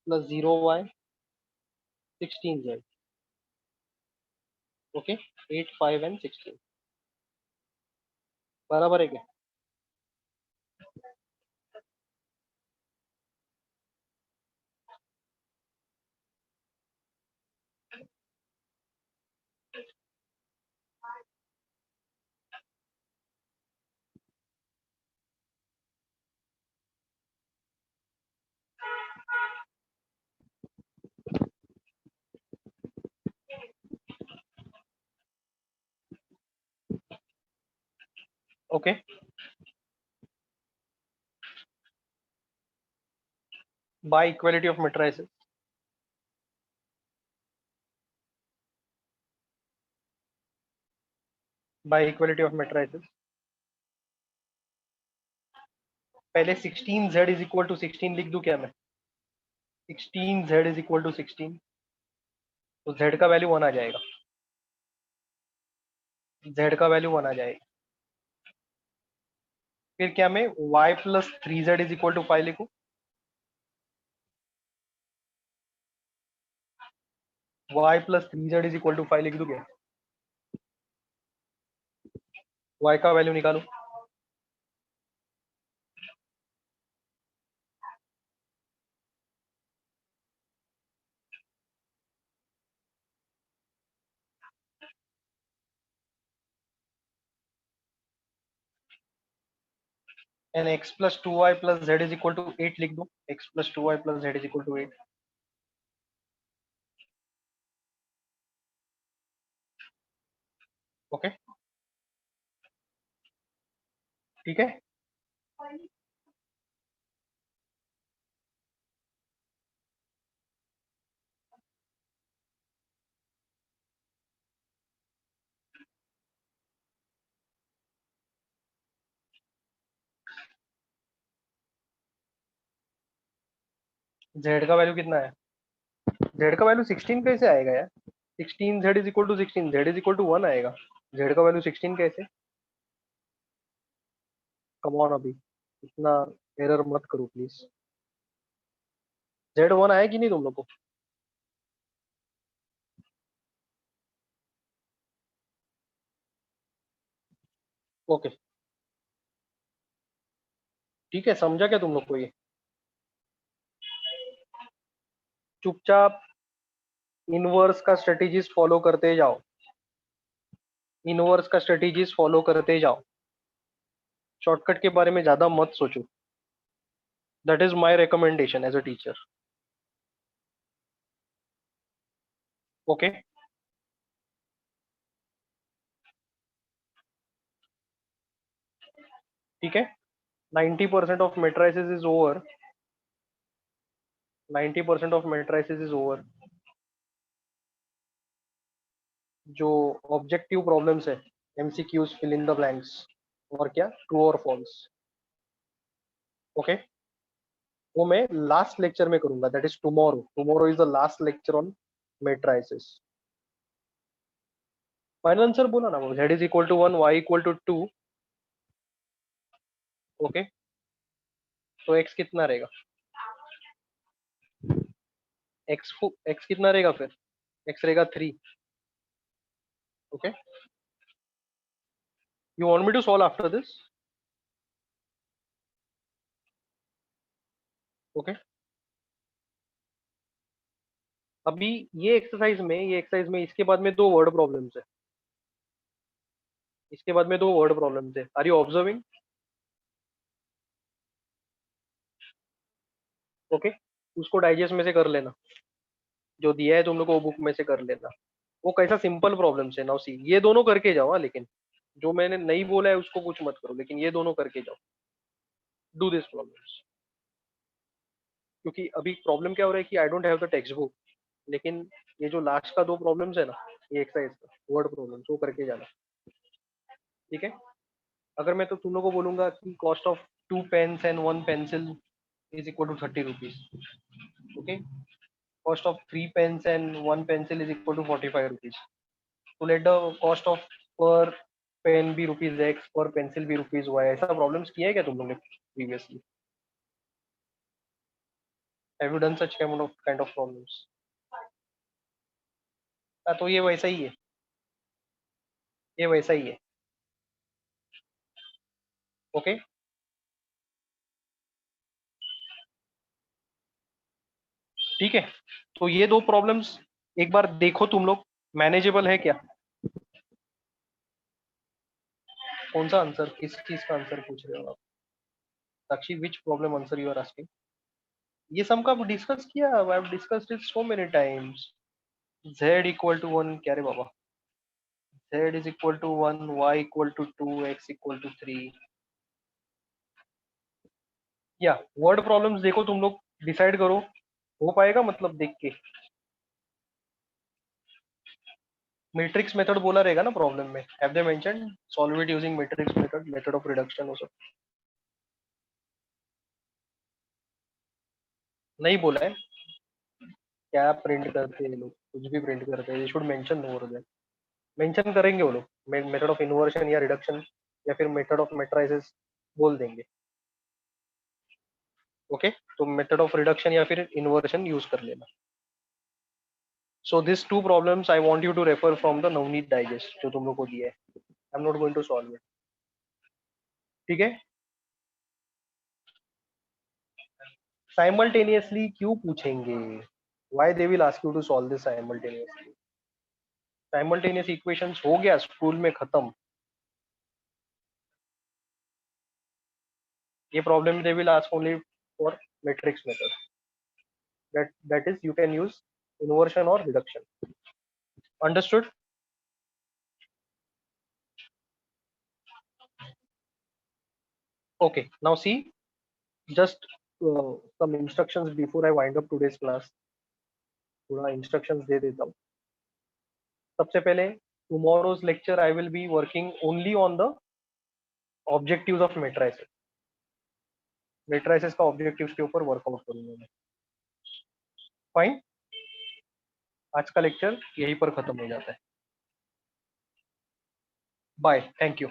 + 0y 16z। Okay, 8 5 and 16 बराबर है क्या? Okay, by equality of matrices. By equality of matrices, पहले 16z = 16 लिख दूं क्या मैं? 16z = 16, तो z का वैल्यू 1 आ जाएगा, z का वैल्यू 1 आ जाएगा। फिर क्या मैं y + 3z = 5 लिखूं? y + 3z = 5 लिख दूं क्या? y का वैल्यू निकालो। एंड x + 2y + z = 8 लिख दूं, x + 2y + z = 8। ओके, ठीक है। जेड का वैल्यू कितना है? जेड का वैल्यू 16 कैसे आएगा यार? 16 z is equal to 16, z is equal to 1 आएगा। जेड का वैल्यू 16 कैसे? कम ऑन अभी, इतना एरर मत करो प्लीज। जेड 1 आया कि नहीं तुम लोग को? ओके, ठीक है, समझा क्या तुम लोग को ये? चुपचाप इनवर्स का स्ट्रेटेजीज फॉलो करते जाओ, इनवर्स का स्ट्रेटेजीज फॉलो करते जाओ, शॉर्टकट के बारे में ज्यादा मत सोचो। That is my recommendation as a teacher. Okay, ठीक है। 90% of matrices is over, 90% of matrices is over. जो ऑब्जेक्टिव प्रॉब्लम्स है, MCQs, fill in the blanks, और क्या, ट्रू और फॉल्स। ओके, वो मैं लास्ट लेक्चर में करूंगा, that is tomorrow. Tomorrow is the last lecture on matrices. Final answer बोला ना, वो z is equal to 1, y equal to 2। Okay, तो x कितना रहेगा? x कितना रहेगा फिर? x रहेगा 3। Okay, you want me to solve after this? Okay, अभी ये एक्सरसाइज में इसके बाद में दो वर्ड प्रॉब्लम्स है, इसके बाद में दो वर्ड प्रॉब्लम्स है। Are you observing? ओके, उसको डाइजेस्ट में से कर लेना, जो दिया है तुम लोग को बुक में से कर लेना। वो कैसा सिंपल प्रॉब्लम्स है। नाउ सी, ये दोनों करके जाओ हाँ, लेकिन जो मैंने नहीं बोला है उसको कुछ मत करो, लेकिन ये दोनों करके जाओ। डू दिस प्रॉब्लम्स, क्योंकि अभी प्रॉब्लम क्या हो रहा है कि आई don't have the text book, लेकिन ये जो लास्ट का दो प्रॉब्लम्स है ना, ये एक्सरसाइज का वर्ड प्रॉब्लम्स, वो करके जाना। ठीक है, अगर मैं तो तुम लोग को बोलूंगा कि cost of 2 pens and 1 pencil is equal to 30 rupees. Okay, cost of 3 pens and 1 pencil is equal to 45 rupees. तो let the cost of per pen be rupees x, per pencil be rupees y. ऐसा problems किया है क्या तुम लोग ने previously? Have you done such kind of problems? तो ये वैसा ही है, ये वैसा ही है। ओके, ठीक है, तो ये दो प्रॉब्लम्स एक बार देखो तुम लोग, मैनेजेबल है क्या? कौन सा आंसर, किस चीज का आंसर पूछ रहे हो आप? Sakshi, which problem answer you are asking? ये सम का डिस्कस किया, I have discussed it so many times. z equal to 1 क्या रे बाबा? z is equal to 1, y equal to 2, x equal to 3। या वर्ड प्रॉब्लम्स देखो तुम लोग, डिसाइड करो हो पाएगा मतलब देख के। मैट्रिक्स मेथड बोला रहेगा ना प्रॉब्लम में, have they mention solve it using matrix method, method of reduction, वो सब नहीं बोला है? क्या प्रिंट करते हैं लोग, कुछ भी प्रिंट करते हैं, ये should mention over there. Mention करेंगे वो लोग, मेथड ऑफ इन्वर्शन या रिडक्शन या फिर मेथड ऑफ मेट्राइसिस बोल देंगे। ओके, तो मेथड ऑफ रिडक्शन या फिर इन्वर्शन यूज कर लेना। So this two problems I want you to refer from the Navneet digest जो तुम लोग को दिया है। I am not going to solve it. ठीक है, साइमल्टेनियसली क्यों पूछेंगे? Why they will ask you to solve this simultaneously? Simultaneous equations हो गया स्कूल में खत्म। ये problem they will ask only for matrix method, that is you can use inversion or reduction. Understood? Okay, now see, just some instructions before I wind up today's class. थोड़ा instructions दे देता हूँ. सबसे पहले tomorrow's lecture I will be working only on the objectives of matrices. matrices का objectives के ऊपर workout करूंगा मैं. फाइन, आज का लेक्चर यहीं पर खत्म हो जाता है. Bye, thank you.